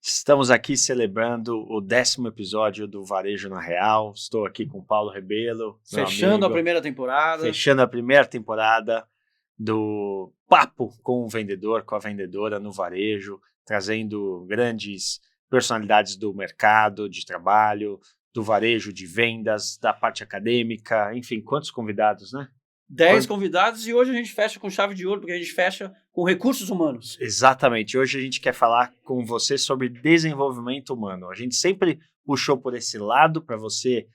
Estamos aqui celebrando o 10º episódio do Varejo na Real. Estou aqui com o Paulo Rebelo, Fechando a primeira temporada. Fechando a primeira temporada do Papo com o Vendedor, com a vendedora no varejo, trazendo grandes personalidades do mercado de trabalho, do varejo de vendas, da parte acadêmica, enfim, quantos convidados, né? 10 convidados e hoje a gente fecha com chave de ouro, porque a gente fecha com recursos humanos. Exatamente. Hoje a gente quer falar com você sobre desenvolvimento humano. A gente sempre puxou por esse lado para você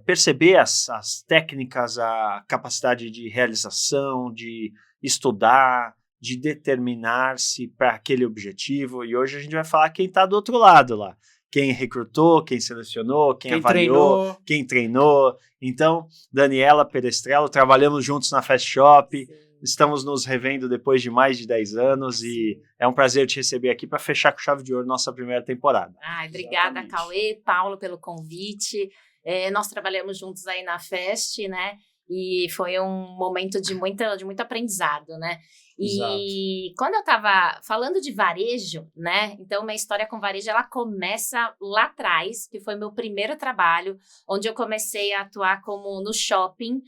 perceber as técnicas, a capacidade de realização, de estudar, de determinar-se para aquele objetivo. E hoje a gente vai falar quem está do outro lado lá. Quem recrutou, quem selecionou, quem avaliou, quem treinou. Então, Daniela Perestrello, trabalhamos juntos na Fast Shop, estamos nos revendo depois de mais de 10 anos e é um prazer te receber aqui para fechar com chave de ouro nossa primeira temporada. Obrigada, Cauê, Paulo, pelo convite. Nós trabalhamos juntos aí na Fast, né? E foi um momento de muito aprendizado, né? E quando eu estava falando de varejo, né? Então, minha história com varejo, ela começa lá atrás, que foi meu primeiro trabalho, onde eu comecei a atuar no shopping,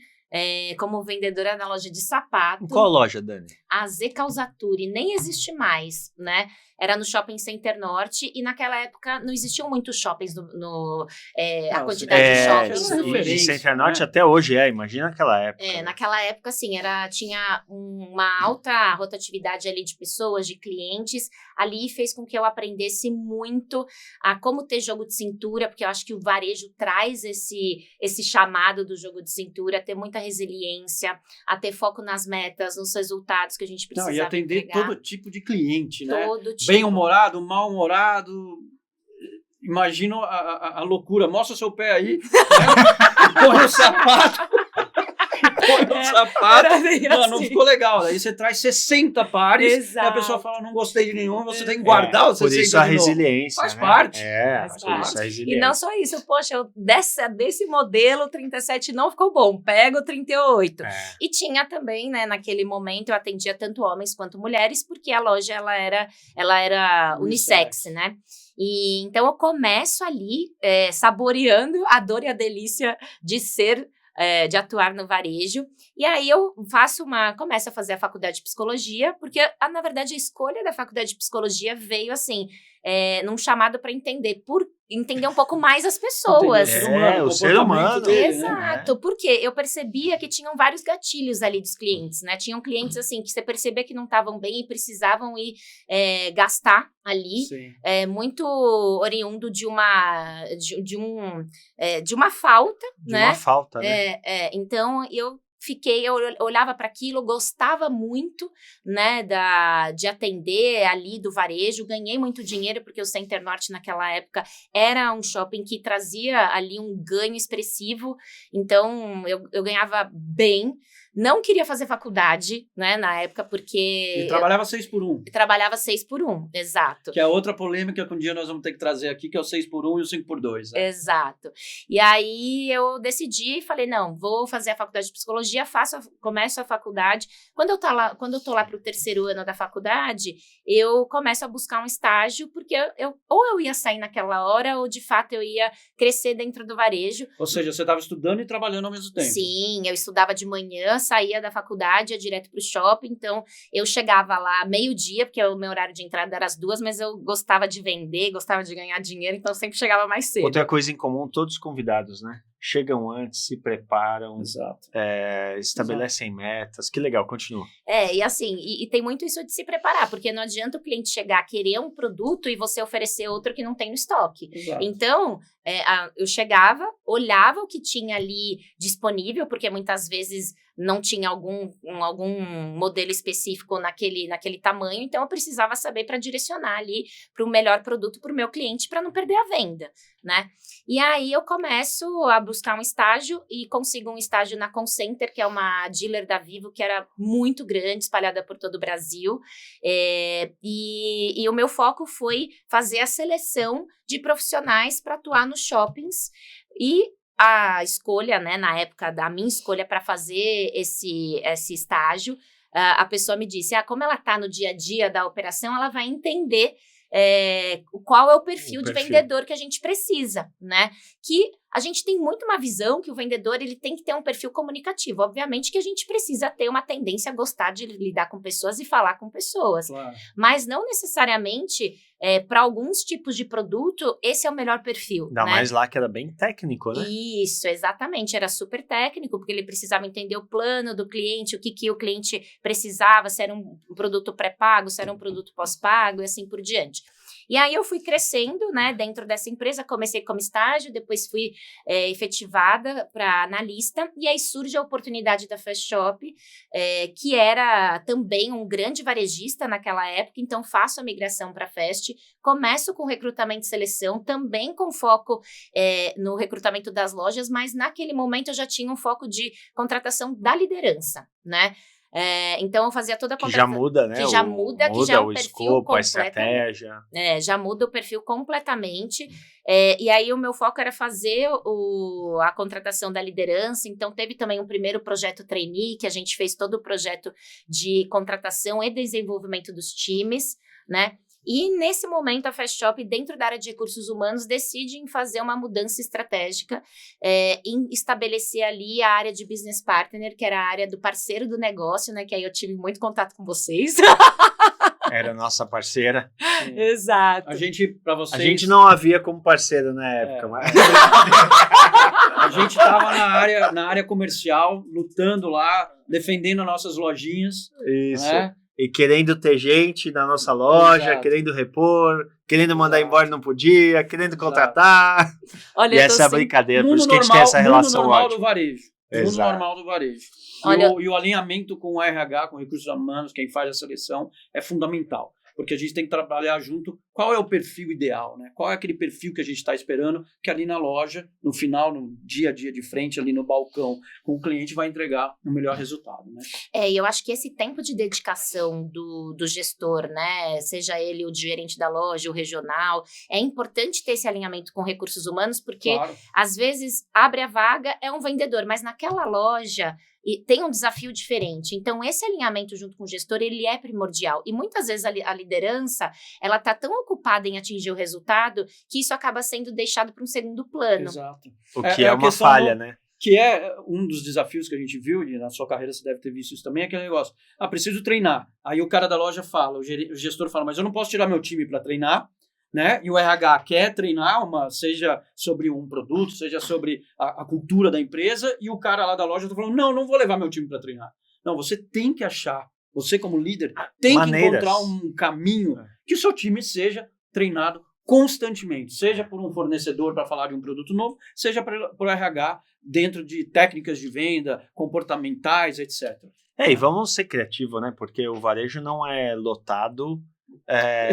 como vendedora na loja de sapato. Qual loja, Dani? A Z Calzaturi, nem existe mais, né? Era no Shopping Center Norte e naquela época não existiam muitos shoppings a quantidade de shoppings. E Center Norte até hoje imagina naquela época. Naquela época, assim, tinha uma alta rotatividade ali de pessoas, de clientes. Ali fez com que eu aprendesse muito a como ter jogo de cintura, porque eu acho que o varejo traz esse chamado do jogo de cintura, a ter muita resiliência, a ter foco nas metas, nos resultados que a gente precisava e atender entregar. todo tipo de cliente, né? Todo tipo. Bem-humorado, mal-humorado. Imagina a loucura. Mostra o seu pé aí. Né? Põe o sapato. Não ficou legal. Aí você traz 60 pares. Exato. E a pessoa fala, não gostei de nenhum. Você tem que guardar os 60 por isso a resiliência. Faz parte. Por isso a resiliência. E não só isso. Poxa, desse modelo, 37 não ficou bom. Pega o 38. E tinha também, né, naquele momento, eu atendia tanto homens quanto mulheres, porque a loja, ela era unissex, né? E então eu começo ali saboreando a dor e a delícia de atuar no varejo. E aí eu começo a fazer a faculdade de psicologia, porque, na verdade, a escolha da faculdade de psicologia veio, assim, num chamado para entender um pouco mais as pessoas. O ser humano. Exato, porque eu percebia que tinham vários gatilhos ali dos clientes, né? Tinham clientes, assim, que você percebia que não estavam bem e precisavam ir gastar ali, muito oriundo de uma falta, né? De uma falta, né? Então, eu olhava para aquilo, gostava muito, né, de atender ali do varejo, ganhei muito dinheiro, porque o Center Norte naquela época era um shopping que trazia ali um ganho expressivo, então eu ganhava bem. Não queria fazer faculdade, né, na época, porque... E trabalhava 6x1. Trabalhava 6x1, exato. Que é outra polêmica que um dia nós vamos ter que trazer aqui, que é o 6x1 e o 5x2. Né? Exato. E aí eu decidi e falei, não, vou fazer a faculdade de psicologia, começo a faculdade. Quando eu tô lá pro 3º ano da faculdade, eu começo a buscar um estágio, porque ou eu ia sair naquela hora, ou de fato eu ia crescer dentro do varejo. Ou seja, você estava estudando e trabalhando ao mesmo tempo. Sim, eu estudava de manhã, saía da faculdade, ia direto pro shopping, então eu chegava lá meio-dia, porque o meu horário de entrada era às 2, mas eu gostava de vender, gostava de ganhar dinheiro, então eu sempre chegava mais cedo. Outra coisa em comum, todos os convidados, né? Chegam antes, se preparam, estabelecem metas. Que legal, continua. E assim, e tem muito isso de se preparar, porque não adianta o cliente chegar, querer um produto e você oferecer outro que não tem no estoque. Exato. Então, eu chegava, olhava o que tinha ali disponível, porque muitas vezes não tinha algum modelo específico naquele tamanho, então eu precisava saber para direcionar ali para o melhor produto para o meu cliente, para não perder a venda, né? E aí eu começo a buscar um estágio e consigo um estágio na Concenter, que é uma dealer da Vivo, que era muito grande, espalhada por todo o Brasil, e o meu foco foi fazer a seleção de profissionais para atuar nos shoppings. E a escolha, né, na época da minha escolha para fazer esse estágio, a pessoa me disse, como ela está no dia a dia da operação, ela vai entender qual é o perfil de vendedor que a gente precisa, né? Que a gente tem muito uma visão que o vendedor ele tem que ter um perfil comunicativo. Obviamente que a gente precisa ter uma tendência a gostar de lidar com pessoas e falar com pessoas. Claro. Mas não necessariamente, para alguns tipos de produto, esse é o melhor perfil. Ainda né? mais lá que era bem técnico, né? Isso, exatamente. Era super técnico, porque ele precisava entender o plano do cliente, o que o cliente precisava, se era um produto pré-pago, se era um produto pós-pago e assim por diante. E aí eu fui crescendo, né, dentro dessa empresa, comecei como estágio, depois fui efetivada para analista, e aí surge a oportunidade da Fast Shop, que era também um grande varejista naquela época, então faço a migração para a Fast, começo com recrutamento e seleção, também com foco no recrutamento das lojas, mas naquele momento eu já tinha um foco de contratação da liderança, né? Então eu fazia toda a contratação. Que já muda, né? Que já muda, que já é um perfil escopo, a estratégia. Já muda o perfil completamente. E aí o meu foco era fazer a contratação da liderança. Então teve também um primeiro projeto trainee, que a gente fez todo o projeto de contratação e desenvolvimento dos times, né? E nesse momento a Fast Shop, dentro da área de recursos humanos, decide em fazer uma mudança estratégica, em estabelecer ali a área de business partner, que era a área do parceiro do negócio, né? Que aí eu tive muito contato com vocês. Era nossa parceira. Sim. Exato. A gente não havia como parceiro na época, mas... A gente estava na área comercial, lutando lá, defendendo nossas lojinhas. Isso. Né? E querendo ter gente na nossa loja, Exato. Querendo repor, querendo mandar embora não podia, querendo contratar. Olha, e essa é a brincadeira, por isso que a gente tem essa relação normal ótima. Do varejo. Mundo normal do varejo. E o alinhamento com o RH, com recursos humanos, quem faz a seleção, é fundamental. Porque a gente tem que trabalhar junto qual é o perfil ideal, né? Qual é aquele perfil que a gente está esperando que ali na loja, no final, no dia a dia de frente, ali no balcão, com o cliente vai entregar o melhor resultado, né? E eu acho que esse tempo de dedicação do gestor, né? Seja ele o gerente da loja, o regional, é importante ter esse alinhamento com recursos humanos, porque às vezes abre a vaga, é um vendedor, mas naquela loja... E tem um desafio diferente. Então, esse alinhamento junto com o gestor, ele é primordial. E muitas vezes a liderança, ela está tão ocupada em atingir o resultado que isso acaba sendo deixado para um segundo plano. Exato. O que é uma falha, né? Que é um dos desafios que a gente viu, e na sua carreira você deve ter visto isso também, é aquele negócio. Preciso treinar. Aí o cara da loja fala, o gestor fala, mas eu não posso tirar meu time para treinar, né? E o RH quer treinar, seja sobre um produto, seja sobre a cultura da empresa, e o cara lá da loja está falando, não vou levar meu time para treinar. Não, você tem que achar, você como líder, tem que encontrar um caminho que o seu time seja treinado constantemente, seja por um fornecedor para falar de um produto novo, seja por RH dentro de técnicas de venda, comportamentais, etc. E vamos ser criativos, né? Porque o varejo não é lotado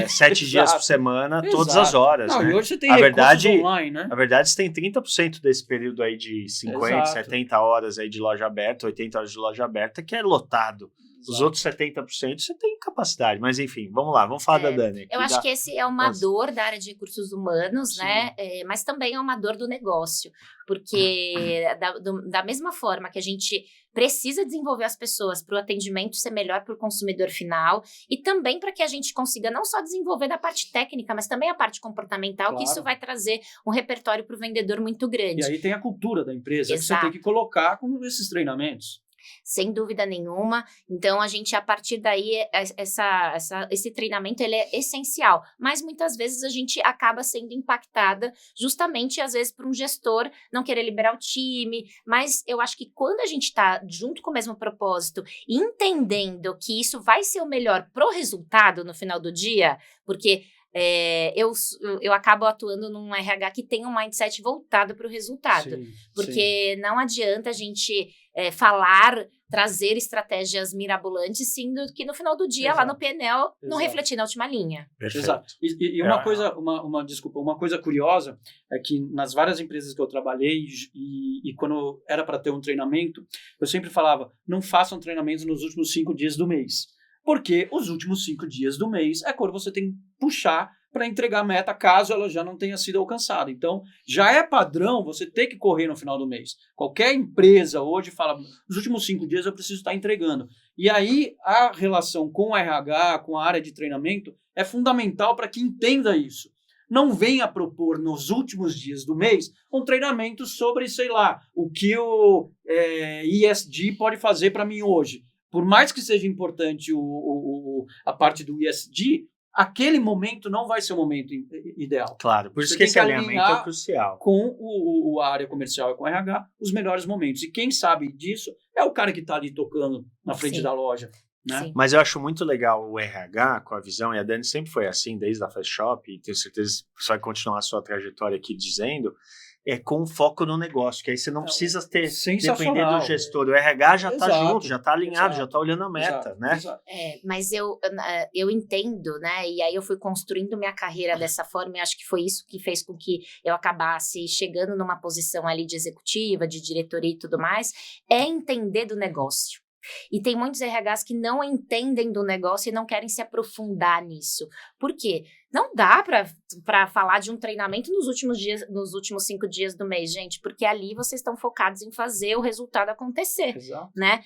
7 dias por semana, todas as horas. Não, né? E hoje você tem recursos online, né? Na verdade, você tem 30% desse período aí de 50, 70 horas aí de loja aberta, 80 horas de loja aberta, que é lotado. Os outros 70% você tem capacidade. Mas enfim, vamos lá, vamos falar da Dani. Eu acho que esse é uma dor da área de recursos humanos, Sim. né? Mas também é uma dor do negócio. Porque da mesma forma que a gente precisa desenvolver as pessoas para o atendimento ser melhor para o consumidor final e também para que a gente consiga não só desenvolver da parte técnica, mas também a parte comportamental, que isso vai trazer um repertório para o vendedor muito grande. E aí tem a cultura da empresa que você Exato. tem que colocar com esses treinamentos. Sem dúvida nenhuma. Então, a gente, a partir daí, esse treinamento, ele é essencial. Mas, muitas vezes, a gente acaba sendo impactada justamente, às vezes, por um gestor não querer liberar o time. Mas eu acho que quando a gente está junto com o mesmo propósito, entendendo que isso vai ser o melhor pro resultado no final do dia, porque... eu acabo atuando num RH que tem um mindset voltado para o resultado. Sim, porque não adianta a gente trazer estratégias mirabolantes, sendo que no final do dia, lá no PNL, não refletir na última linha. Perfeito. Exato. E uma coisa curiosa é que nas várias empresas que eu trabalhei e quando era para ter um treinamento, eu sempre falava, não façam treinamentos nos últimos 5 dias do mês. Porque os últimos 5 dias do mês é quando você tem que puxar para entregar a meta caso ela já não tenha sido alcançada. Então, já é padrão você ter que correr no final do mês. Qualquer empresa hoje fala, nos últimos 5 dias eu preciso estar entregando. E aí, a relação com o RH, com a área de treinamento, é fundamental para que entenda isso. Não venha propor nos últimos dias do mês um treinamento sobre, sei lá, o que o ESG pode fazer para mim hoje. Por mais que seja importante a parte do ESG, aquele momento não vai ser o momento ideal. Claro, por isso que esse alinhamento é crucial. Com a área comercial e com o RH, os melhores momentos. E quem sabe disso é o cara que está ali tocando na frente da loja. Né? Mas eu acho muito legal o RH com a visão, e a Dani sempre foi assim, desde a Fast Shop, e tenho certeza que você vai continuar a sua trajetória aqui dizendo, com foco no negócio, que aí você não precisa depender do gestor. O RH já está junto, já está alinhado, já está olhando a meta, né? Mas eu entendo, né? E aí eu fui construindo minha carreira dessa forma, e acho que foi isso que fez com que eu acabasse chegando numa posição ali de executiva, de diretoria e tudo mais, é entender do negócio. E tem muitos RHs que não entendem do negócio e não querem se aprofundar nisso. Por quê? Não dá para falar de um treinamento nos últimos 5 dias do mês, gente, porque ali vocês estão focados em fazer o resultado acontecer. Exato. Né?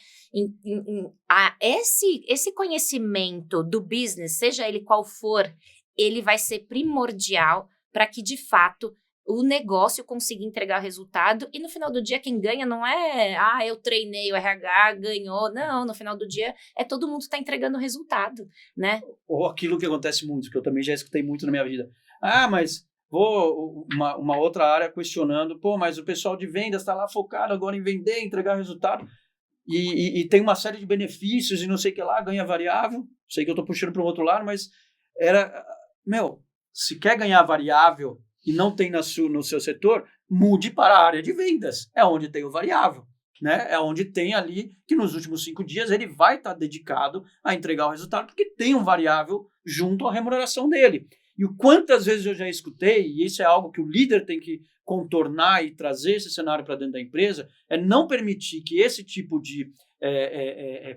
Esse conhecimento do business, seja ele qual for, ele vai ser primordial para que, de fato, o negócio consiga entregar resultado, e no final do dia quem ganha não é, eu treinei, o RH ganhou, não, no final do dia é todo mundo está entregando resultado, né? Ou aquilo que acontece muito, que eu também já escutei muito na minha vida, mas uma outra área questionando, mas o pessoal de vendas está lá focado agora em vender, entregar resultado, e tem uma série de benefícios e não sei o que lá, ganha variável, sei que eu estou puxando para o outro lado, mas se quer ganhar variável e não tem no seu setor, mude para a área de vendas. É onde tem o variável. Né? É onde tem ali que nos últimos 5 dias ele vai estar dedicado a entregar o resultado, porque tem um variável junto à remuneração dele. E quantas vezes eu já escutei, e isso é algo que o líder tem que contornar e trazer esse cenário para dentro da empresa, é não permitir que esse tipo de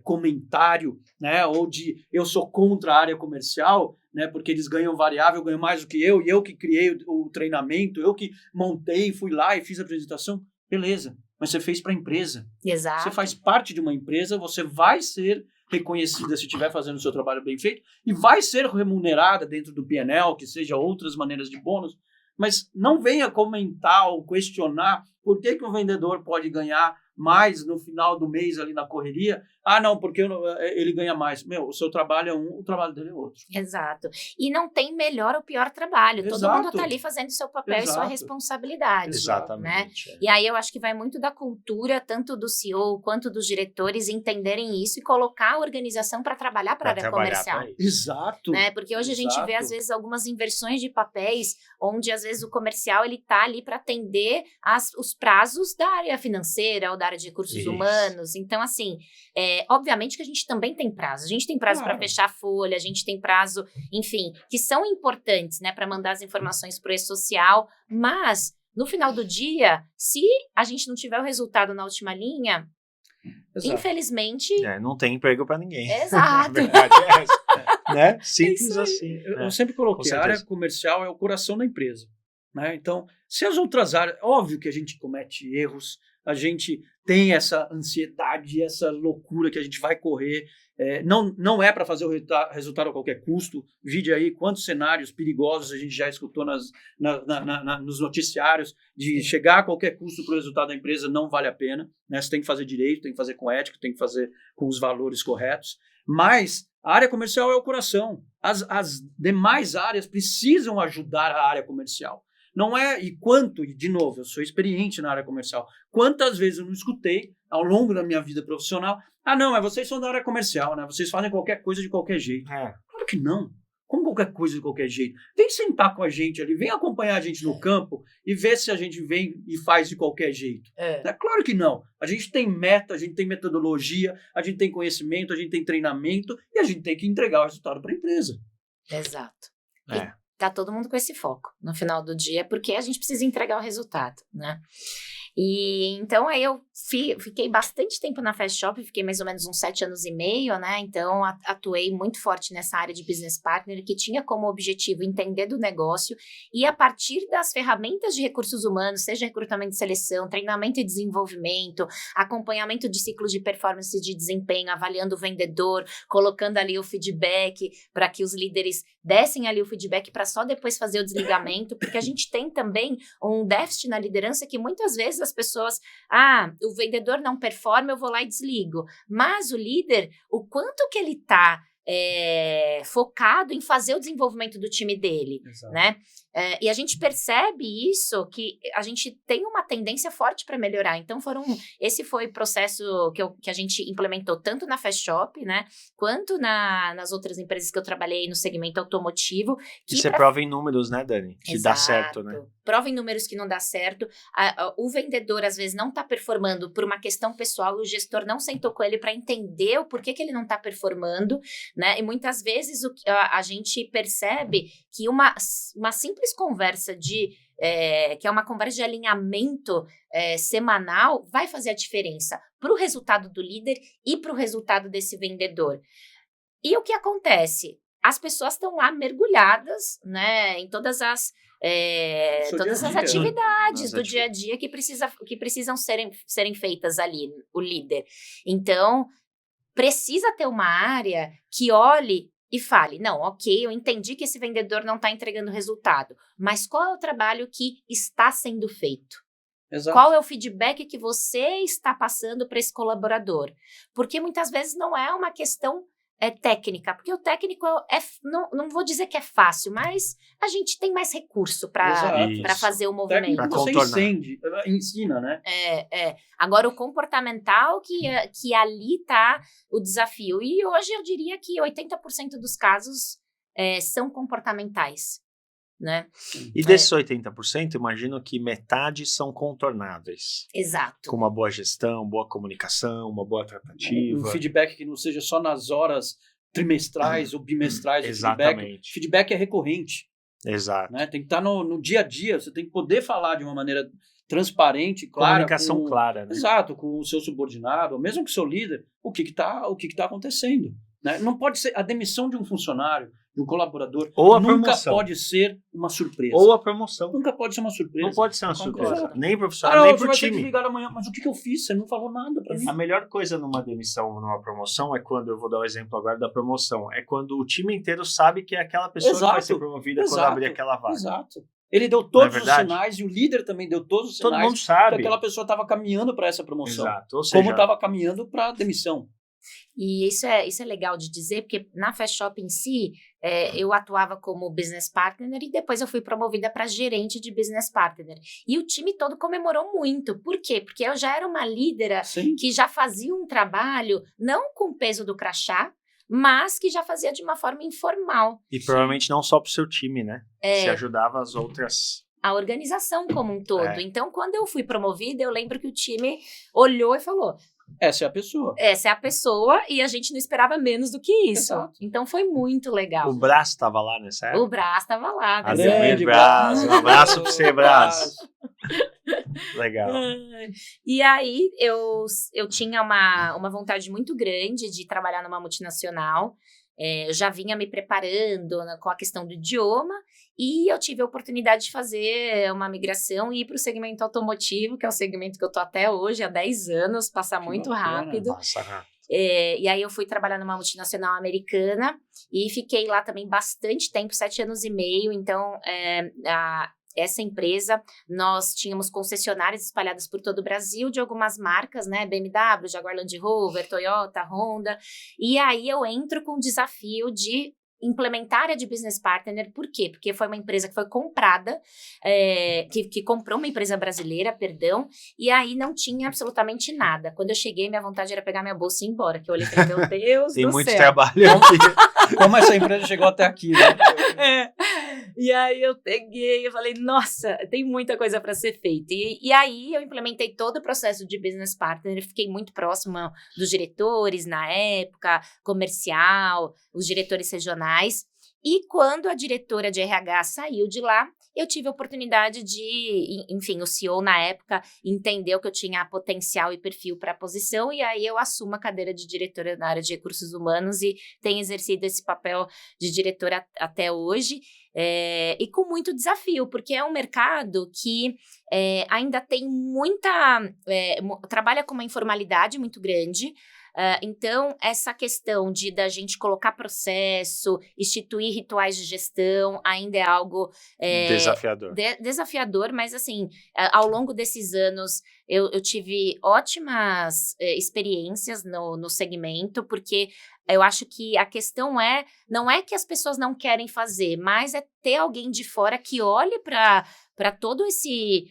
comentário, né, ou de eu sou contra a área comercial, né, porque eles ganham variável, ganham mais do que eu, e eu que criei o treinamento, eu que montei, fui lá e fiz a apresentação, beleza, mas você fez para a empresa. Exato. Você faz parte de uma empresa, você vai ser reconhecida se estiver fazendo o seu trabalho bem feito, e vai ser remunerada dentro do P&L, que seja outras maneiras de bônus, mas não venha comentar ou questionar por que o vendedor pode ganhar mais no final do mês ali na correria. Não, porque ele ganha mais. O seu trabalho é um, o trabalho dele é outro. Exato. E não tem melhor ou pior trabalho. Exato. Todo mundo está ali fazendo seu papel e sua responsabilidade. Exatamente. Né? E aí eu acho que vai muito da cultura, tanto do CEO quanto dos diretores, entenderem isso e colocar a organização para trabalhar para a área comercial. Exato. Né? Porque hoje a gente vê, às vezes, algumas inversões de papéis, onde, às vezes, o comercial está ali para atender os prazos da área financeira ou da área de recursos humanos. Então, assim, obviamente que a gente também tem prazo. A gente tem prazo para fechar a folha, a gente tem prazo, enfim, que são importantes, né, para mandar as informações para o e-social, mas, no final do dia, se a gente não tiver o resultado na última linha, infelizmente... não tem emprego para ninguém. Exato. A verdade é essa. Né? Simples assim. Eu sempre coloquei, a área comercial é o coração da empresa. Né? Então, se as outras áreas... Óbvio que a gente comete erros, a gente tem essa ansiedade, essa loucura que a gente vai correr. Não é para fazer o resultado a qualquer custo. Vide aí quantos cenários perigosos a gente já escutou nos noticiários de chegar a qualquer custo para o resultado da empresa não vale a pena. Né? Você tem que fazer direito, tem que fazer com ética, tem que fazer com os valores corretos. Mas a área comercial é o coração. As demais áreas precisam ajudar a área comercial. Não é, e de novo, eu sou experiente na área comercial, quantas vezes eu não escutei ao longo da minha vida profissional, não, mas vocês são da área comercial, né? Vocês fazem qualquer coisa de qualquer jeito. Claro que não. Como qualquer coisa de qualquer jeito? Vem sentar com a gente ali, vem acompanhar a gente no campo e ver se a gente vem e faz de qualquer jeito. Claro que não. A gente tem meta, a gente tem metodologia, a gente tem conhecimento, a gente tem treinamento e a gente tem que entregar o resultado para a empresa. Exato. Tá todo mundo com esse foco no final do dia, porque a gente precisa entregar o resultado, né? E então aí eu Fiquei bastante tempo na Fast Shop, fiquei mais ou menos uns 7 anos e meio, né? Então, atuei muito forte nessa área de business partner, que tinha como objetivo entender do negócio e, a partir das ferramentas de recursos humanos, seja recrutamento e seleção, treinamento e desenvolvimento, acompanhamento de ciclos de performance e de desempenho, avaliando o vendedor, colocando ali o feedback para que os líderes dessem ali o feedback para só depois fazer o desligamento, porque a gente tem também um déficit na liderança que muitas vezes as pessoas, o vendedor não performa, eu vou lá e desligo. Mas o líder, o quanto que ele está focado em fazer o desenvolvimento do time dele, né? E a gente percebe isso, que a gente tem uma tendência forte para melhorar. Então, esse foi o processo que a gente implementou tanto na Fast Shop, né, quanto nas outras empresas que eu trabalhei no segmento automotivo. E você prova em números, né, Dani? Que dá certo, né? Prova em números que não dá certo. O vendedor, às vezes, não está performando por uma questão pessoal e o gestor não sentou com ele para entender o porquê que ele não está performando, né? E muitas vezes a gente percebe que uma simples conversa que é uma conversa de alinhamento semanal vai fazer a diferença para o resultado do líder e para o resultado desse vendedor. E o que acontece? As pessoas estão lá mergulhadas, né, em todas as atividades do dia a dia que precisam serem feitas ali, o líder. Então, precisa ter uma área que olhe e fale, não, ok, eu entendi que esse vendedor não está entregando resultado, mas qual é o trabalho que está sendo feito? Exato. Qual é o feedback que você está passando para esse colaborador? Porque muitas vezes não é uma questão técnica, porque o técnico não vou dizer que é fácil, mas a gente tem mais recurso para fazer o movimento. Técnico você ensina, né? Agora, o comportamental que ali está o desafio. E hoje eu diria que 80% dos casos são comportamentais, né? E desses 80%, imagino que metade são contornáveis. Exato. Com uma boa gestão, boa comunicação, uma boa tratativa. Um feedback que não seja só nas horas trimestrais ou bimestrais. Exatamente. Feedback é recorrente. Exato. Né? Tem que estar no dia a dia, você tem que poder falar de uma maneira transparente, clara. Comunicação clara, né? Exato, com o seu subordinado, ou mesmo com o seu líder, o que está acontecendo. Né? Não pode ser a demissão de um funcionário, de um colaborador, ou a nunca promoção. Pode ser uma surpresa. Ou a promoção. Nunca pode ser uma surpresa. Não pode ser uma surpresa. Nem profissional, nem pro time. Você vai ter que ligar amanhã, mas o que eu fiz? Você não falou nada pra mim. A melhor coisa numa demissão, numa promoção, é quando, eu vou dar o exemplo agora da promoção, é quando o time inteiro sabe que é aquela pessoa que vai ser promovida quando abrir aquela vaga. Exato. Ele deu todos os sinais e o líder também deu todos os sinais. Todo mundo sabe que aquela pessoa estava caminhando para essa promoção. Exato. Ou seja, como estava caminhando para a demissão. E isso é legal de dizer, porque na Fast Shop em si, eu atuava como business partner e depois eu fui promovida para gerente de business partner. E o time todo comemorou muito. Por quê? Porque eu já era uma lídera que já fazia um trabalho, não com o peso do crachá, mas que já fazia de uma forma informal. E provavelmente não só para o seu time, né? Você ajudava as outras... A organização como um todo. Então, quando eu fui promovida, eu lembro que o time olhou e falou... Essa é a pessoa. Essa é a pessoa e a gente não esperava menos do que isso. Exato. Então foi muito legal. O Brás estava lá nessa época? O Brás estava lá. Grande Brás. Um abraço para você, Brás. Legal. E aí eu tinha uma vontade muito grande de trabalhar numa multinacional. Eu já vinha me preparando com a questão do idioma e eu tive a oportunidade de fazer uma migração e ir para o segmento automotivo, que é o segmento que eu tô até hoje, há 10 anos, passa muito rápido. Passa rápido. E aí eu fui trabalhar numa multinacional americana e fiquei lá também bastante tempo, 7 anos e meio. Então, essa empresa, nós tínhamos concessionárias espalhadas por todo o Brasil de algumas marcas, né? BMW, Jaguar Land Rover, Toyota, Honda. E aí eu entro com o desafio de implementar a área de business partner. Por quê? Porque foi uma empresa que foi comprada, que comprou uma empresa brasileira, perdão, e aí não tinha absolutamente nada. Quando eu cheguei, minha vontade era pegar minha bolsa e ir embora, que eu olhei e falei, meu Deus do céu. Tem muito trabalho aqui. Como essa empresa chegou até aqui, né? E aí eu peguei, eu falei, nossa, tem muita coisa para ser feita. E aí eu implementei todo o processo de business partner, fiquei muito próxima dos diretores na época, comercial, os diretores regionais. E quando a diretora de RH saiu de lá, eu tive a oportunidade de, enfim, o CEO na época entendeu que eu tinha potencial e perfil para a posição, e aí eu assumo a cadeira de diretora na área de recursos humanos e tenho exercido esse papel de diretora até hoje, e com muito desafio, porque é um mercado que ainda tem trabalha com uma informalidade muito grande. Então, essa questão da gente colocar processo, instituir rituais de gestão, ainda é algo desafiador. Desafiador, mas assim, ao longo desses anos, eu tive ótimas experiências no segmento, porque eu acho que a questão não é que as pessoas não querem fazer, mas é ter alguém de fora que olhe para todo esse...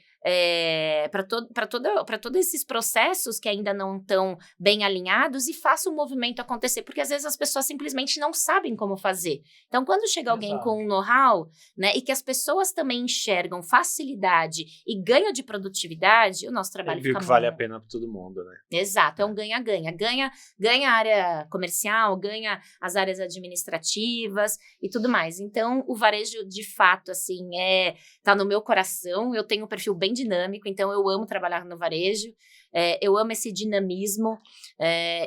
para todos esses processos que ainda não estão bem alinhados e faça o movimento acontecer, porque às vezes as pessoas simplesmente não sabem como fazer. Então, quando chega alguém com um know-how, né, e que as pessoas também enxergam facilidade e ganho de produtividade, o nosso trabalho fica que vale a pena para todo mundo, né? Exato, é um ganha-ganha. Ganha a área comercial, ganha as áreas administrativas e tudo mais. Então, o varejo, de fato, assim, tá no meu coração. Eu tenho um perfil bem dinâmico, então eu amo trabalhar no varejo, eu amo esse dinamismo,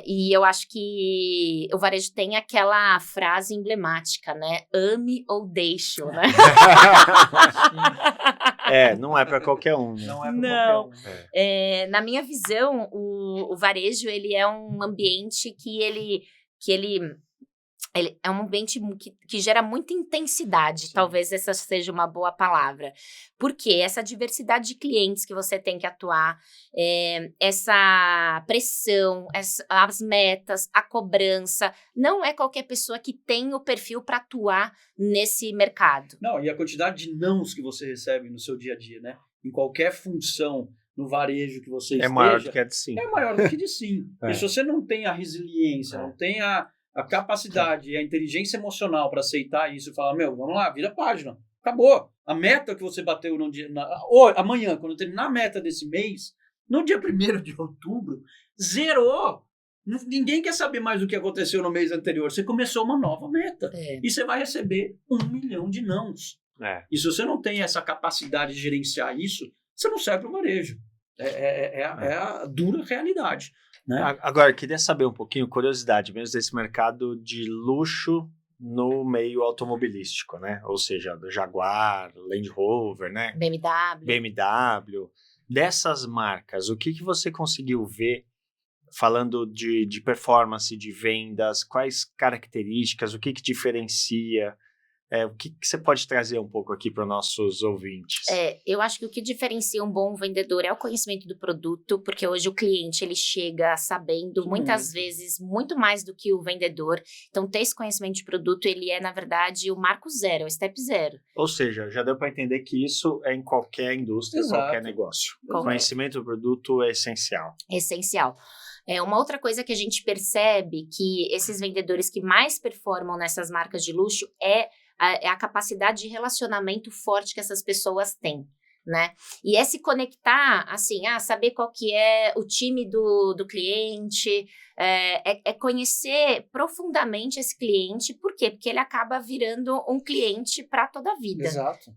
e eu acho que o varejo tem aquela frase emblemática, né? Ame ou deixe, né? Não é para qualquer um. Né? Não é para qualquer um. Na minha visão, o varejo, ele é um ambiente que ele é um ambiente que gera muita intensidade. Sim. Talvez essa seja uma boa palavra. Porque essa diversidade de clientes que você tem que atuar, essa pressão, as metas, a cobrança, não é qualquer pessoa que tem o perfil para atuar nesse mercado. Não, e a quantidade de nãos que você recebe no seu dia a dia, né? Em qualquer função, no varejo que você esteja... maior do que a de sim. É maior do que de sim. E se você não tem a resiliência, não tem a capacidade e a inteligência emocional para aceitar isso e falar, vamos lá, vira a página, acabou. A meta que você bateu no dia, amanhã, quando terminar a meta desse mês, no dia 1º de outubro, zerou. Ninguém quer saber mais do que aconteceu no mês anterior. Você começou uma nova meta. E você vai receber 1 milhão de nãos. E se você não tem essa capacidade de gerenciar isso, você não serve para o varejo. É a dura realidade. Né? Agora, queria saber um pouquinho, curiosidade mesmo, desse mercado de luxo no meio automobilístico, né? Ou seja, do Jaguar, Land Rover, né? BMW. Dessas marcas, o que você conseguiu ver, falando de performance, de vendas, quais características, o que diferencia? O que você pode trazer um pouco aqui para os nossos ouvintes? Eu acho que o que diferencia um bom vendedor é o conhecimento do produto, porque hoje o cliente ele chega sabendo muitas vezes muito mais do que o vendedor. Então, ter esse conhecimento de produto, ele é, na verdade, o marco zero, o step zero. Ou seja, já deu para entender que isso é em qualquer indústria, qualquer negócio. O conhecimento do produto é essencial. Essencial. Uma outra coisa que a gente percebe que esses vendedores que mais performam nessas marcas de luxo é a capacidade de relacionamento forte que essas pessoas têm, né? E se conectar, assim, saber qual que é o time do cliente, conhecer profundamente esse cliente. Por quê? Porque ele acaba virando um cliente para toda a vida. Exato.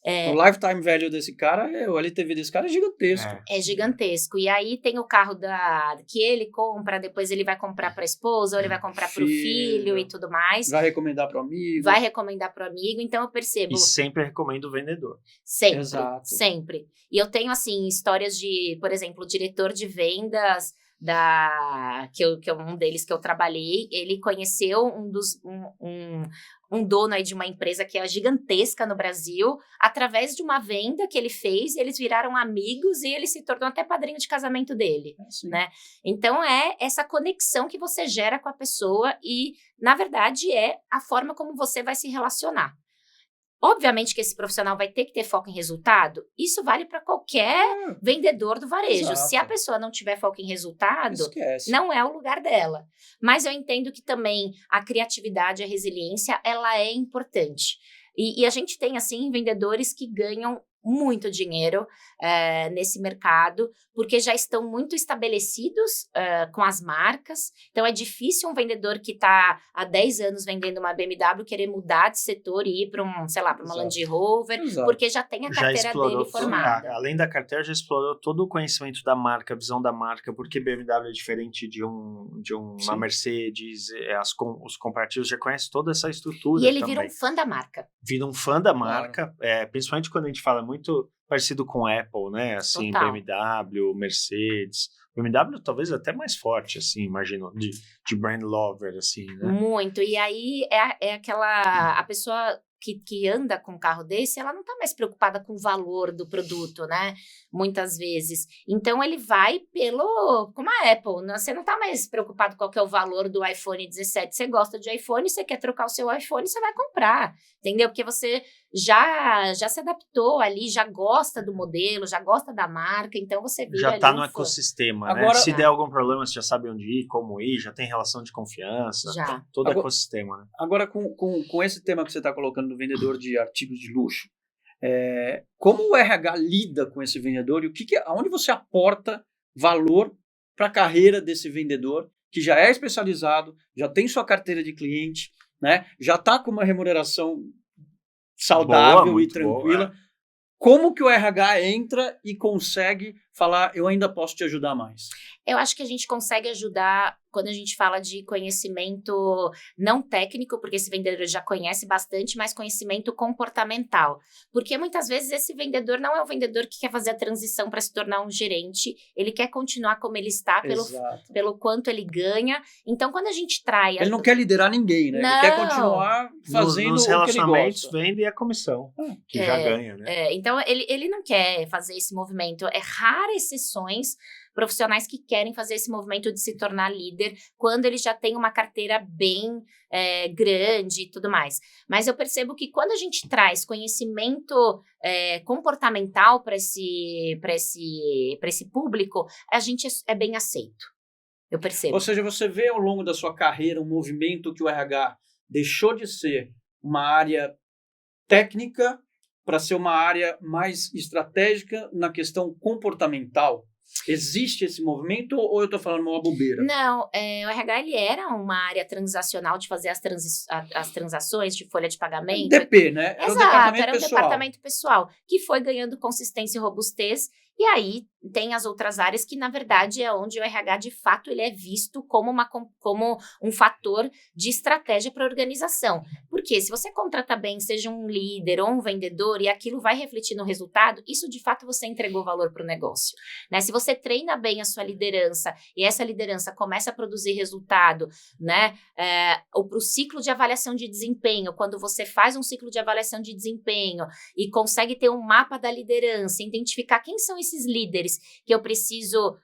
O lifetime value desse cara, o LTV desse cara é gigantesco. É gigantesco. E aí tem o carro que ele compra, depois ele vai comprar para a esposa, ou ele vai comprar para o filho e tudo mais. Vai recomendar para o amigo. Então eu percebo... E sempre recomendo o vendedor. Sempre. Exato. Sempre. E eu tenho, assim, histórias de, por exemplo, o diretor de vendas que é um deles que eu trabalhei, ele conheceu um dono aí de uma empresa que é gigantesca no Brasil, através de uma venda que ele fez, eles viraram amigos e ele se tornou até padrinho de casamento dele, né? Então, é essa conexão que você gera com a pessoa e, na verdade, é a forma como você vai se relacionar. Obviamente que esse profissional vai ter que ter foco em resultado. Isso vale para qualquer vendedor do varejo. Exato. Se a pessoa não tiver foco em resultado, esquece. Não é o lugar dela. Mas eu entendo que também a criatividade, a resiliência, ela é importante. E a gente tem, assim, vendedores que ganham muito dinheiro nesse mercado, porque já estão muito estabelecidos com as marcas. Então, é difícil um vendedor que está há 10 anos vendendo uma BMW querer mudar de setor e ir para uma Land Rover, porque já tem a carteira dele formada. Além da carteira, já explorou todo o conhecimento da marca, a visão da marca, porque BMW é diferente de uma Mercedes, os comparativos já conhecem toda essa estrutura. E ele vira um fã da marca. Vira um fã da marca, principalmente quando a gente fala muito parecido com Apple, né? Assim, total. BMW, Mercedes. BMW talvez até mais forte, assim, imagino, de brand lover, assim, né? Muito. E aí é aquela... A pessoa que anda com um carro desse, ela não tá mais preocupada com o valor do produto, né? Muitas vezes. Então, ele vai como a Apple, né? Você não tá mais preocupado qual que é o valor do iPhone 17. Você gosta de iPhone, você quer trocar o seu iPhone, você vai comprar, entendeu? Porque você já se adaptou ali, já gosta do modelo, já gosta da marca, então você vira já tá no ecossistema, né? Agora, se der algum problema, você já sabe onde ir, como ir, já tem relação de confiança, todo o ecossistema, né? Agora, com esse tema que você está colocando do vendedor de artigos de luxo, como o RH lida com esse vendedor e aonde você aporta valor para a carreira desse vendedor que já é especializado, já tem sua carteira de cliente, né? Já está com uma remuneração saudável e tranquila. Boa. Como que o RH entra e consegue falar, eu ainda posso te ajudar mais? Eu acho que a gente consegue ajudar quando a gente fala de conhecimento não técnico, porque esse vendedor já conhece bastante, mas conhecimento comportamental. Porque muitas vezes esse vendedor não é o vendedor que quer fazer a transição para se tornar um gerente, ele quer continuar como ele está, pelo quanto ele ganha. Então, quando a gente trai... Ele não quer liderar ninguém, né? Não. Ele quer continuar fazendo nos o que ele relacionamentos, gosta. Vende a comissão, que já ganha, né? Então, ele não quer fazer esse movimento. É raras exceções profissionais que querem fazer esse movimento de se tornar líder quando ele já tem uma carteira bem grande e tudo mais. Mas eu percebo que quando a gente traz conhecimento comportamental para esse público, a gente é bem aceito. Eu percebo. Ou seja, você vê ao longo da sua carreira um movimento que o RH deixou de ser uma área técnica para ser uma área mais estratégica na questão comportamental. Existe esse movimento ou eu estou falando uma bobeira? Não, o RH ele era uma área transacional de fazer as transações de folha de pagamento. DP, né? Exato, era um departamento pessoal que foi ganhando consistência e robustez. E aí tem as outras áreas que, na verdade, é onde o RH, de fato, ele é visto como um fator de estratégia para a organização. Porque se você contrata bem, seja um líder ou um vendedor, e aquilo vai refletir no resultado, isso, de fato, você entregou valor para o negócio. Né? Se você treina bem a sua liderança e essa liderança começa a produzir resultado, né? Para o ciclo de avaliação de desempenho, quando você faz um ciclo de avaliação de desempenho e consegue ter um mapa da liderança, identificar quem são esses líderes que eu preciso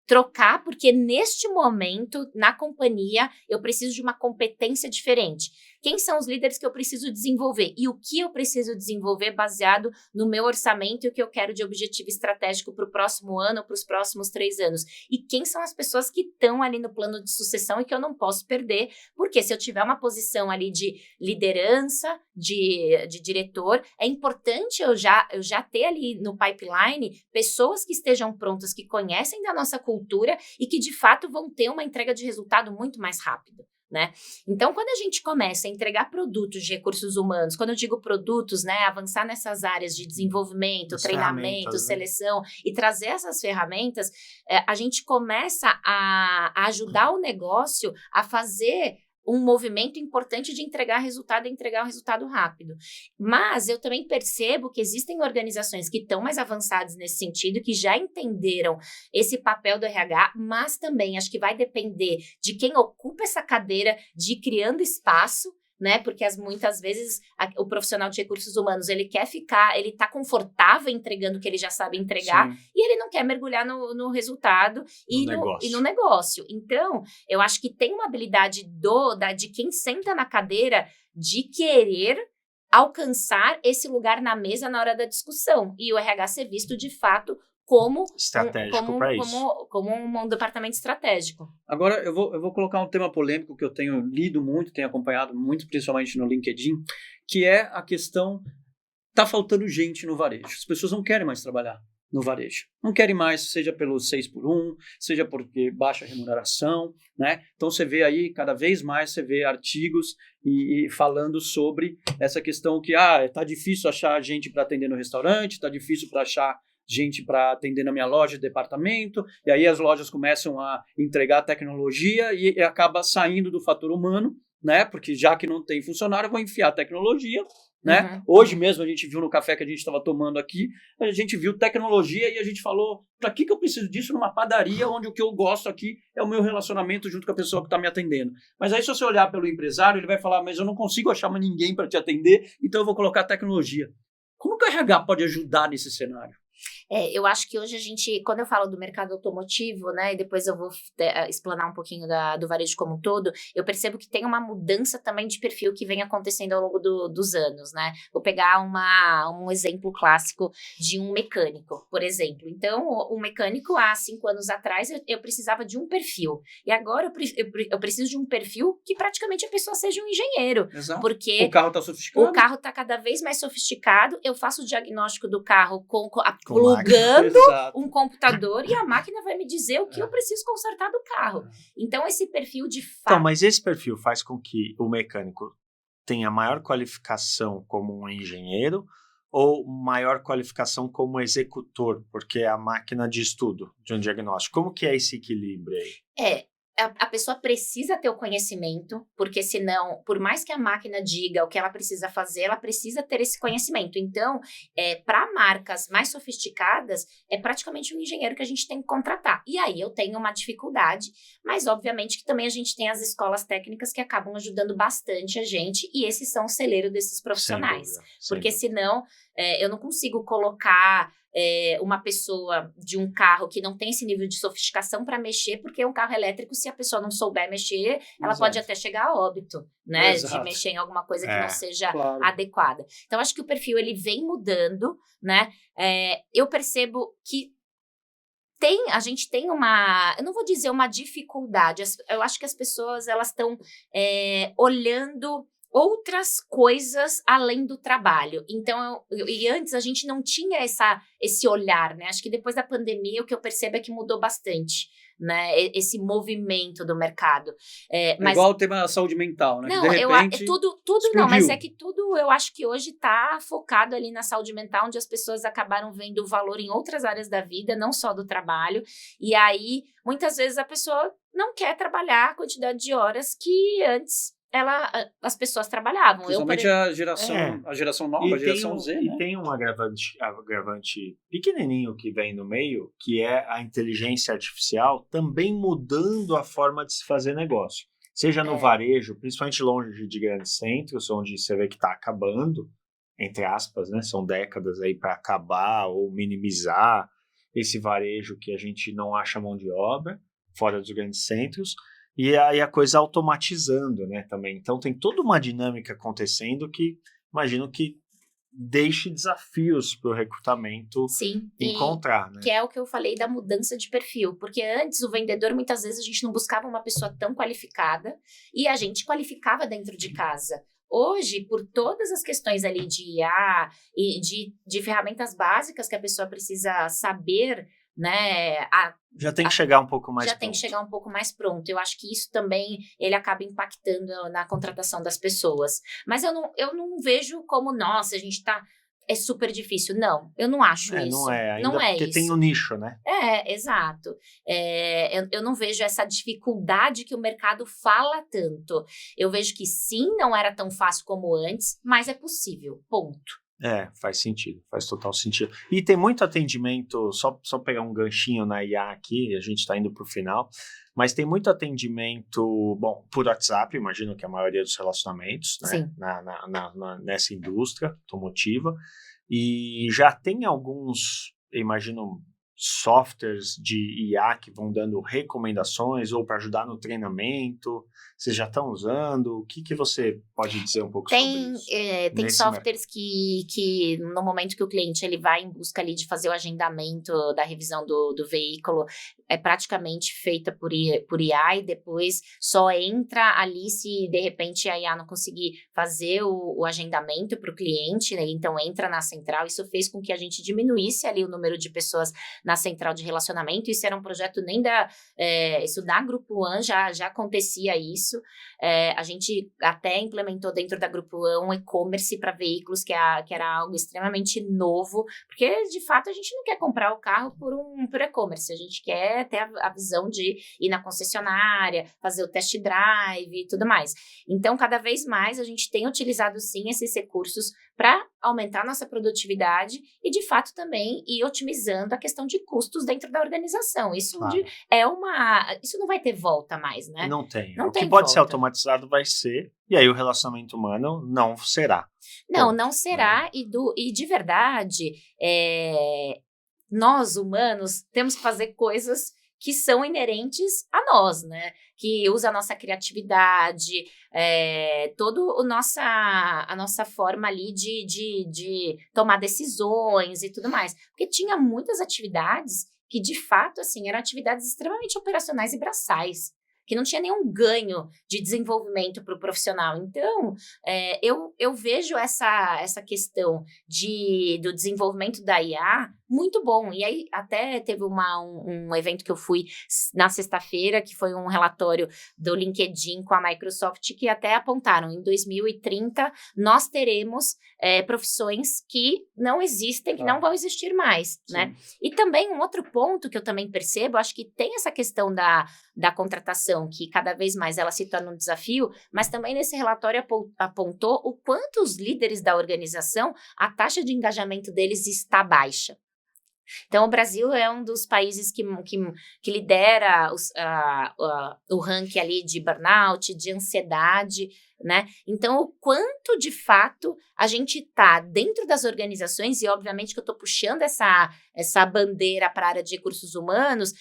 trocar, porque neste momento, na companhia, eu preciso de uma competência diferente. Quem são os líderes que eu preciso desenvolver? E o que eu preciso desenvolver baseado no meu orçamento e o que eu quero de objetivo estratégico para o próximo ano ou para os próximos 3 anos? E quem são as pessoas que estão ali no plano de sucessão e que eu não posso perder? Porque se eu tiver uma posição ali de liderança, de diretor, é importante eu já ter ali no pipeline pessoas que estejam prontas, que conhecem da nossa cultura e que de fato vão ter uma entrega de resultado muito mais rápido. Né? Então, quando a gente começa a entregar produtos de recursos humanos, quando eu digo produtos, né, avançar nessas áreas de desenvolvimento, treinamento, seleção e trazer essas ferramentas, a gente começa a ajudar o negócio a fazer um movimento importante de entregar resultado e entregar um resultado rápido. Mas eu também percebo que existem organizações que estão mais avançadas nesse sentido, que já entenderam esse papel do RH, mas também acho que vai depender de quem ocupa essa cadeira de ir criando espaço, né? Porque muitas vezes o profissional de recursos humanos, ele quer ele tá confortável entregando o que ele já sabe entregar. Sim. E ele não quer mergulhar no resultado e no negócio. Então, eu acho que tem uma habilidade de quem senta na cadeira de querer alcançar esse lugar na mesa na hora da discussão. E o RH ser visto, de fato, como estratégico para isso. Como um departamento estratégico. Agora, eu vou colocar um tema polêmico que eu tenho lido muito, tenho acompanhado muito, principalmente no LinkedIn, que é a questão tá faltando gente no varejo. As pessoas não querem mais trabalhar no varejo. Não querem mais, seja pelo 6x1, seja porque baixa remuneração, né? Então você vê aí, cada vez mais você vê artigos e falando sobre essa questão que tá difícil achar gente para atender no restaurante, tá difícil para achar gente para atender na minha loja de departamento, e aí as lojas começam a entregar tecnologia e acaba saindo do fator humano, né? Porque já que não tem funcionário, eu vou enfiar tecnologia, né? Hoje mesmo a gente viu no café que a gente estava tomando aqui, a gente viu tecnologia e a gente falou, para que eu preciso disso numa padaria onde o que eu gosto aqui é o meu relacionamento junto com a pessoa que está me atendendo. Mas aí se você olhar pelo empresário, ele vai falar, mas eu não consigo achar mais ninguém para te atender, então eu vou colocar tecnologia. Como que o RH pode ajudar nesse cenário? Eu acho que hoje a gente, quando eu falo do mercado automotivo, né, e depois eu vou explanar um pouquinho do varejo como um todo, eu percebo que tem uma mudança também de perfil que vem acontecendo ao longo dos anos, né? Vou pegar um exemplo clássico de um mecânico, por exemplo. Então, o mecânico, há 5 anos atrás, eu precisava de um perfil. E agora eu preciso de um perfil que praticamente a pessoa seja um engenheiro. Exato. Porque o carro está sofisticado. O carro está cada vez mais sofisticado. Eu faço o diagnóstico do carro plugando um computador e a máquina vai me dizer o que eu preciso consertar do carro. Então, esse perfil de fato... Então, mas esse perfil faz com que o mecânico tenha maior qualificação como um engenheiro ou maior qualificação como executor, porque é a máquina de estudo de um diagnóstico. Como que é esse equilíbrio aí? A pessoa precisa ter o conhecimento, porque senão, por mais que a máquina diga o que ela precisa fazer, ela precisa ter esse conhecimento. Então, para marcas mais sofisticadas, é praticamente um engenheiro que a gente tem que contratar. E aí eu tenho uma dificuldade, mas obviamente que também a gente tem as escolas técnicas que acabam ajudando bastante a gente, e esses são o celeiro desses profissionais. Porque senão, eu não consigo colocar... uma pessoa de um carro que não tem esse nível de sofisticação para mexer, porque um carro elétrico, se a pessoa não souber mexer, ela pode até chegar a óbito, né? De mexer em alguma coisa que não seja adequada. Então, acho que o perfil, ele vem mudando, né? Eu percebo que a gente tem eu não vou dizer uma dificuldade, eu acho que as pessoas, elas estão olhando outras coisas além do trabalho. Então, e antes a gente não tinha esse olhar, né? Acho que depois da pandemia o que eu percebo é que mudou bastante, né? Esse movimento do mercado. Mas, igual o tema da saúde mental, né? Não, que de repente tudo não, mas é que tudo eu acho que hoje está focado ali na saúde mental, onde as pessoas acabaram vendo o valor em outras áreas da vida, não só do trabalho, e aí muitas vezes a pessoa não quer trabalhar a quantidade de horas que antes as pessoas trabalhavam. Principalmente a geração nova, a geração Z, né? E tem um agravante pequenininho que vem no meio, que é a inteligência artificial também mudando a forma de se fazer negócio. Seja no varejo, principalmente longe de grandes centros, onde você vê que está acabando, entre aspas, né? São décadas aí para acabar ou minimizar esse varejo que a gente não acha mão de obra, fora dos grandes centros. E aí a coisa automatizando, né, também. Então tem toda uma dinâmica acontecendo que imagino que deixe desafios para o recrutamento encontrar, né? Que é o que eu falei da mudança de perfil. Porque antes o vendedor, muitas vezes, a gente não buscava uma pessoa tão qualificada e a gente qualificava dentro de casa. Hoje, por todas as questões ali de IA e de ferramentas básicas que a pessoa precisa saber, né, já tem que chegar um pouco mais pronto. Tem que chegar um pouco mais pronto. Eu acho que isso também, ele acaba impactando na contratação das pessoas. Mas eu não vejo como, nossa, a gente é super difícil. Não, eu não acho isso. Não é, ainda não é porque isso. Tem o nicho, né? Exato. Eu não vejo essa dificuldade que o mercado fala tanto. Eu vejo que sim, não era tão fácil como antes, mas é possível, ponto. Faz sentido, faz total sentido. E tem muito atendimento, só pegar um ganchinho na IA aqui, a gente está indo para o final, mas tem muito atendimento, por WhatsApp, imagino que a maioria dos relacionamentos, né? Sim. Nessa indústria automotiva, e já tem alguns, imagino, softwares de IA que vão dando recomendações ou para ajudar no treinamento. Vocês já estão usando? O que você pode dizer um pouco sobre isso? Tem softwares que no momento que o cliente ele vai em busca ali de fazer o agendamento da revisão do veículo, é praticamente feita por IA e depois só entra ali se de repente a IA não conseguir fazer o agendamento para o cliente, né? Então entra na central. Isso fez com que a gente diminuísse ali o número de pessoas na central de relacionamento. Isso era um projeto nem isso da Grupo One já acontecia isso. A gente até implementou dentro da Grupo One um e-commerce para veículos que era algo extremamente novo, porque de fato a gente não quer comprar o carro por e-commerce, a gente quer ter a visão de ir na concessionária, fazer o test drive e tudo mais. Então, cada vez mais a gente tem utilizado sim esses recursos para aumentar a nossa produtividade e, de fato, também ir otimizando a questão de custos dentro da organização. Isso Claro. Isso não vai ter volta mais, né? Não tem. Não O tem que pode ser volta. automatizado vai ser, e aí o relacionamento humano não será. Não será, e de verdade, nós humanos temos que fazer coisas que são inerentes a nós, né? Que usa a nossa criatividade, toda a nossa forma ali de tomar decisões e tudo mais. Porque tinha muitas atividades que, de fato, assim, eram atividades extremamente operacionais e braçais, que não tinha nenhum ganho de desenvolvimento para o profissional. Então, eu vejo essa questão do desenvolvimento da IA muito bom. E aí, até teve um evento que eu fui na sexta-feira, que foi um relatório do LinkedIn com a Microsoft, que até apontaram, em 2030, nós teremos profissões que não existem, que não vão existir mais, né? E também um outro ponto que eu também percebo, acho que tem essa questão da contratação, que cada vez mais ela se torna um desafio, mas também nesse relatório apontou o quanto os líderes da organização, a taxa de engajamento deles está baixa. Então, o Brasil é um dos países que lidera o ranking ali de burnout, de ansiedade, né? Então, o quanto, de fato, a gente está dentro das organizações, e obviamente que eu estou puxando essa bandeira para a área de recursos humanos,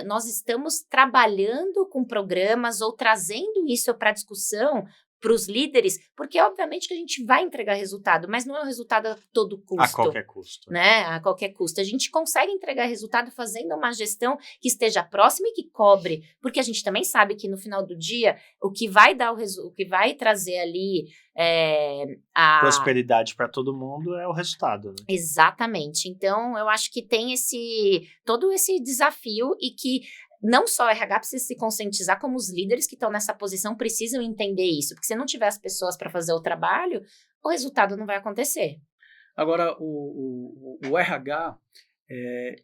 nós estamos trabalhando com programas ou trazendo isso para discussão para os líderes, porque obviamente que a gente vai entregar resultado, mas não é um resultado a todo custo. A qualquer custo. Né? A qualquer custo. A gente consegue entregar resultado fazendo uma gestão que esteja próxima e que cobre, porque a gente também sabe que no final do dia, o que vai dar o que vai trazer ali a prosperidade para todo mundo é o resultado, né? Exatamente. Então, eu acho que tem todo esse desafio e que não só o RH precisa se conscientizar, como os líderes que estão nessa posição precisam entender isso. Porque se não tiver as pessoas para fazer o trabalho, o resultado não vai acontecer. Agora, o RH,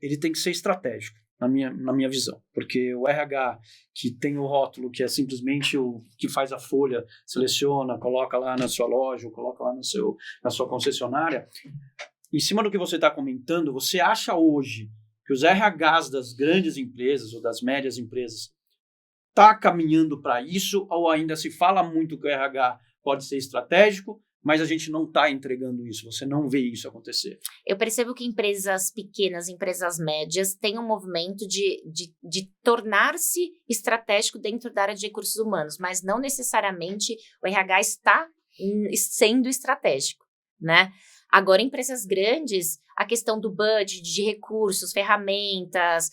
ele tem que ser estratégico, na minha visão. Porque o RH que tem o rótulo, que é simplesmente o que faz a folha, seleciona, coloca lá na sua loja, ou coloca lá na sua concessionária, em cima do que você está comentando, você acha hoje que os RHs das grandes empresas ou das médias empresas tá caminhando para isso, ou ainda se fala muito que o RH pode ser estratégico, mas a gente não está entregando isso, você não vê isso acontecer? Eu percebo que empresas pequenas, empresas médias, têm um movimento de tornar-se estratégico dentro da área de recursos humanos, mas não necessariamente o RH está sendo estratégico, né? Agora, empresas grandes, a questão do budget, de recursos, ferramentas,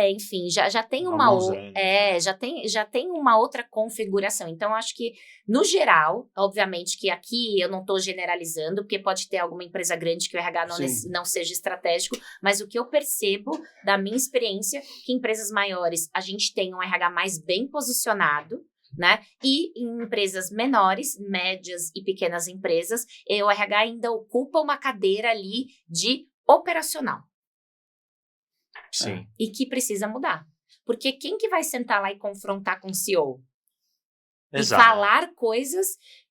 enfim, já tem já tem uma outra configuração. Então, acho que, no geral, obviamente que aqui eu não estou generalizando, porque pode ter alguma empresa grande que o RH não seja estratégico, mas o que eu percebo da minha experiência, que em empresas maiores a gente tem um RH mais bem posicionado, né? E em empresas menores, médias e pequenas empresas, o RH ainda ocupa uma cadeira ali de operacional. Sim. E que precisa mudar. Porque quem que vai sentar lá e confrontar com o CEO? Exato. E falar coisas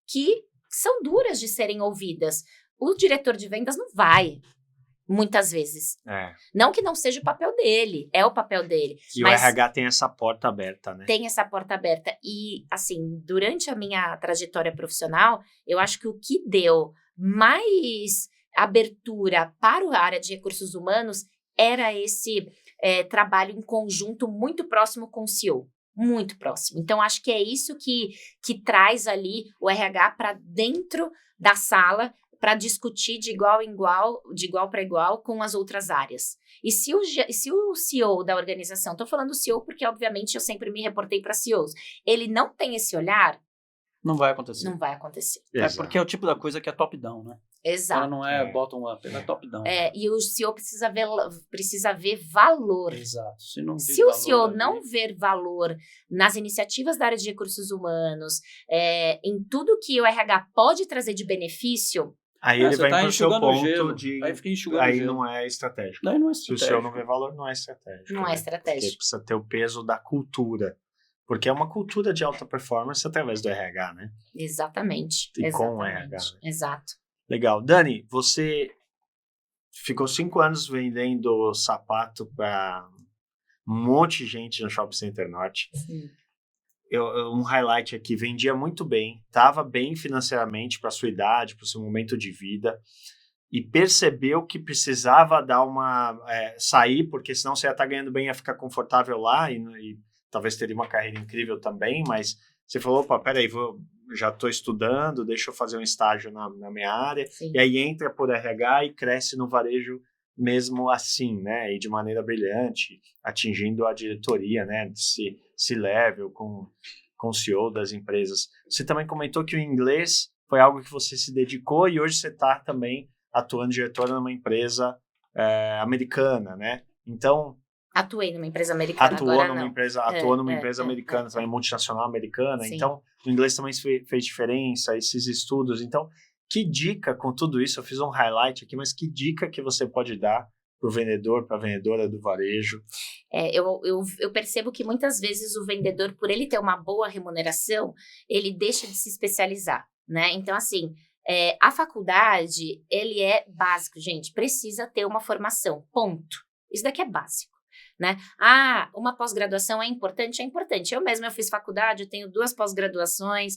que são duras de serem ouvidas. O diretor de vendas não vai, muitas vezes. Não que não seja o papel dele, é o papel dele. E mas o RH tem essa porta aberta, né? Tem essa porta aberta. E, assim, durante a minha trajetória profissional, eu acho que o que deu mais abertura para a área de recursos humanos era esse trabalho em conjunto muito próximo com o CEO. muito próximo. Então, acho que é isso que traz ali o RH para dentro da sala, para discutir de igual para igual com as outras áreas. E se o CEO da organização, estou falando CEO porque, obviamente, eu sempre me reportei para CEOs, ele não tem esse olhar, não vai acontecer. Não vai acontecer. Porque é o tipo da coisa que é top-down, né? Exato. Ela não é bottom-up, ela é top-down. E o CEO precisa ver valor. Exato. Se o CEO não ver valor nas iniciativas da área de recursos humanos, em tudo que o RH pode trazer de benefício... Aí ele vai para o seu ponto gelo. de... Aí fica enxugando Aí gelo. não é estratégico. Daí não é estratégico. Se o CEO não vê valor, não é estratégico. Não é estratégico. Porque precisa ter o peso da cultura. Porque é uma cultura de alta performance através do RH, né? Exatamente. E com o RH. Né? Exato. Legal. Dani, você ficou 5 anos vendendo sapato para um monte de gente no Shopping Center Norte. Sim. Um highlight aqui, vendia muito bem, estava bem financeiramente para a sua idade, para o seu momento de vida, e percebeu que precisava dar sair, porque senão você ia estar ganhando bem, ia ficar confortável lá, e talvez teria uma carreira incrível também, mas você falou, opa, peraí, já estou estudando, deixa eu fazer um estágio na minha área, Sim. E aí entra por RH e cresce no varejo mesmo assim, né, e de maneira brilhante, atingindo a diretoria, né, C-level, com o CEO das empresas. Você também comentou que o inglês foi algo que você se dedicou e hoje você está também atuando diretora numa empresa americana, né, então... Atuei numa empresa americana, Atuou agora numa não. empresa americana, também multinacional americana, Sim. Então o inglês também fez diferença, esses estudos. Então, que dica com tudo isso? Eu fiz um highlight aqui, mas que dica que você pode dar para o vendedor, para a vendedora do varejo? Eu percebo que muitas vezes o vendedor, por ele ter uma boa remuneração, ele deixa de se especializar, né? Então, assim, a faculdade, ele é básico, gente, precisa ter uma formação, ponto. Isso daqui é básico. Né? Uma pós-graduação é importante? É importante. Eu mesma fiz faculdade, eu tenho 2 pós-graduações,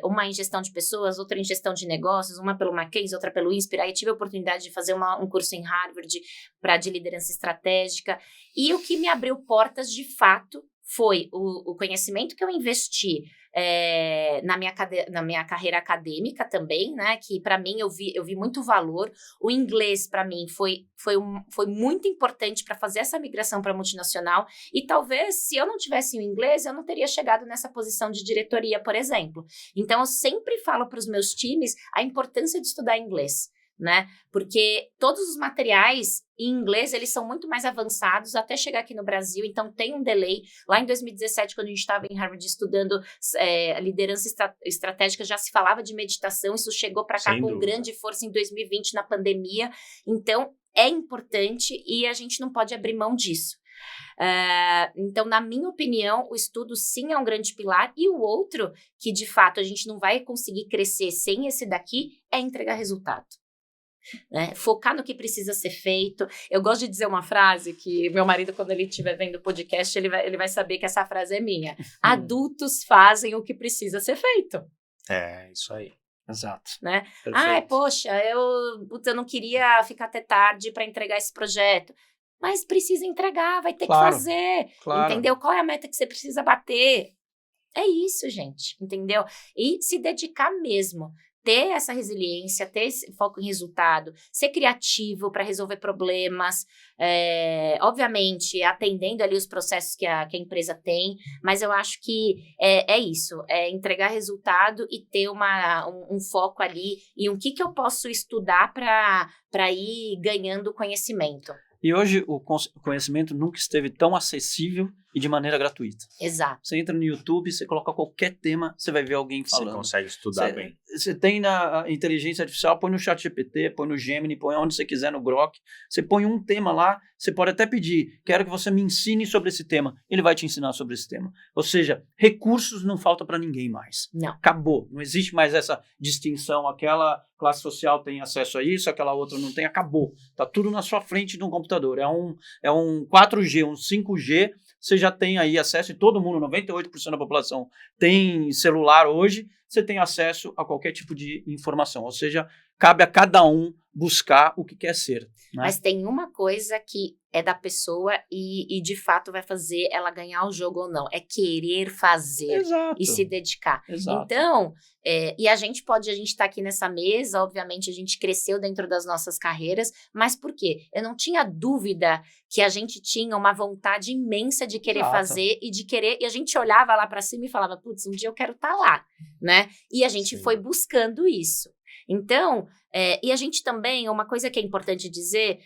uma em gestão de pessoas, outra em gestão de negócios, uma pelo Mackenzie, outra pelo Inspira. Aí tive a oportunidade de fazer um curso em Harvard de liderança estratégica. E o que me abriu portas, de fato, foi o conhecimento que eu investi na minha carreira acadêmica também, né? Que para mim eu vi muito valor. O inglês para mim foi muito importante para fazer essa migração para multinacional. E talvez se eu não tivesse o inglês, eu não teria chegado nessa posição de diretoria, por exemplo. Então eu sempre falo para os meus times a importância de estudar inglês. Né? Porque todos os materiais em inglês, eles são muito mais avançados até chegar aqui no Brasil, então tem um delay. Lá em 2017, quando a gente estava em Harvard estudando liderança estratégica, já se falava de meditação, isso chegou para cá com grande força em 2020, na pandemia. Então, é importante e a gente não pode abrir mão disso. Então, na minha opinião, o estudo sim é um grande pilar, e o outro, que de fato a gente não vai conseguir crescer sem esse daqui, é entregar resultado. Né? Focar no que precisa ser feito. Eu gosto de dizer uma frase que meu marido, quando ele estiver vendo o podcast, ele vai saber que essa frase é minha. Adultos fazem o que precisa ser feito. Isso aí. Exato. Né? Poxa, eu não queria ficar até tarde para entregar esse projeto. Mas precisa entregar, vai ter que fazer. Claro. Entendeu? Qual é a meta que você precisa bater? É isso, gente. Entendeu? E se dedicar mesmo. Ter essa resiliência, ter esse foco em resultado, ser criativo para resolver problemas, obviamente atendendo ali os processos que a empresa tem, mas eu acho que é isso, é entregar resultado e ter um foco ali em o que eu posso estudar para ir ganhando conhecimento. E hoje o conhecimento nunca esteve tão acessível e de maneira gratuita. Exato. Você entra no YouTube, você coloca qualquer tema, você vai ver alguém falando. Você consegue estudar bem. Você tem na inteligência artificial, põe no ChatGPT, põe no Gemini, põe onde você quiser, no Grok. Você põe um tema lá, você pode até pedir, quero que você me ensine sobre esse tema. Ele vai te ensinar sobre esse tema. Ou seja, recursos não falta para ninguém mais. Não. Acabou. Não existe mais essa distinção. Aquela classe social tem acesso a isso, aquela outra não tem. Acabou. Está tudo na sua frente de um computador. É um 4G, um 5G, você já tem aí acesso, e todo mundo, 98% da população tem celular hoje, você tem acesso a qualquer tipo de informação, ou seja, cabe a cada um buscar o que quer ser. Né? Mas tem uma coisa que é da pessoa e de fato vai fazer ela ganhar o jogo ou não. É querer fazer Exato. e se dedicar. Exato. Então, e a gente tá aqui nessa mesa, obviamente a gente cresceu dentro das nossas carreiras, mas por quê? Eu não tinha dúvida que a gente tinha uma vontade imensa de querer Exato. fazer e a gente olhava lá para cima e falava, putz, um dia eu quero estar lá, né? E a gente Sim. foi buscando isso. Então, e a gente também, uma coisa que é importante dizer,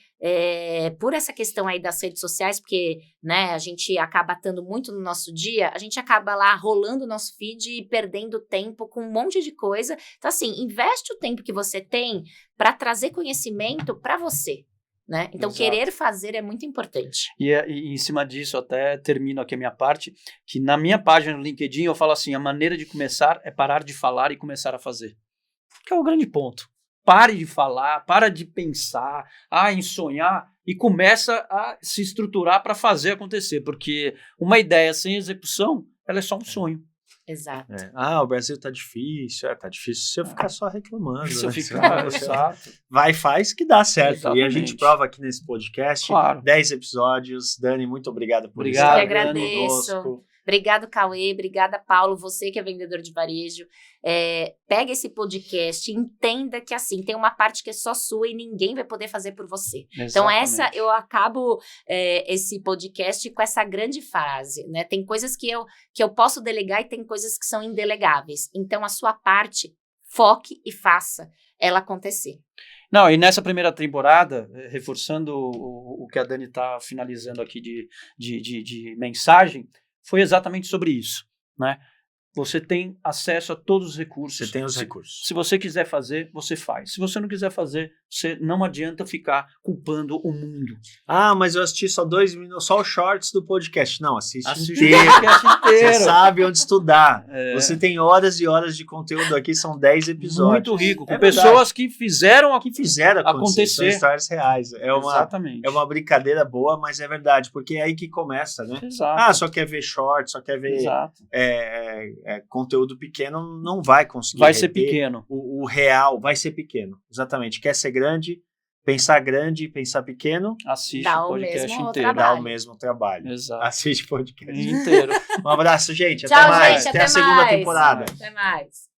por essa questão aí das redes sociais, porque, né, a gente acaba estando muito no nosso dia, a gente acaba lá rolando o nosso feed e perdendo tempo com um monte de coisa. Então, assim, investe o tempo que você tem para trazer conhecimento para você, né? Então, Exato. querer fazer é muito importante. E em cima disso, até termino aqui a minha parte, que na minha página no LinkedIn eu falo assim, a maneira de começar é parar de falar e começar a fazer. Que é o grande ponto. Pare de falar, para de pensar, em sonhar e começa a se estruturar para fazer acontecer, porque uma ideia sem execução, ela é só um sonho. Exato. O Brasil tá difícil. Tá difícil se eu ficar só reclamando. Se eu né? ficar, exato. Vai, faz que dá certo. Exatamente. E a gente prova aqui nesse podcast. Claro. 10 episódios. Dani, muito obrigado por Obrigado, estar Eu aqui que conosco. agradeço. Obrigado, Cauê. Obrigada, Paulo. Você que é vendedor de varejo. Pega esse podcast e entenda que, assim, tem uma parte que é só sua e ninguém vai poder fazer por você. Então, eu acabo esse podcast com essa grande frase, né? Tem coisas que eu posso delegar e tem coisas que são indelegáveis. Então, a sua parte, foque e faça ela acontecer. Não, e nessa primeira temporada, reforçando o que a Dani está finalizando aqui de mensagem, foi exatamente sobre isso, né? Você tem acesso a todos os recursos. Você tem os recursos. Se você quiser fazer, você faz. Se você não quiser fazer, você não adianta ficar culpando o mundo. Mas eu assisti só 2 minutos, só os shorts do podcast. Não, assiste Assiste o inteiro. podcast inteiro. Você sabe onde estudar. É. Você tem horas e horas de conteúdo aqui, são 10 episódios. Muito rico, com É verdade. pessoas que fizeram Que fizeram acontecer. São acontecer. histórias reais. Exatamente. É uma brincadeira boa, mas é verdade, porque é aí que começa, né? Exato. Só quer ver shorts, só quer ver Exato. conteúdo pequeno, não vai conseguir. Vai ser reter. pequeno. O real vai ser pequeno. Exatamente. Quer ser grande, pensar pequeno, Assiste Dá o o podcast mesmo inteiro. dá Trabalho. o mesmo trabalho. Exato. Assiste podcast. Inteiro. Um abraço, gente. Tchau, Até mais. gente. Até a segunda mais. temporada. Até mais.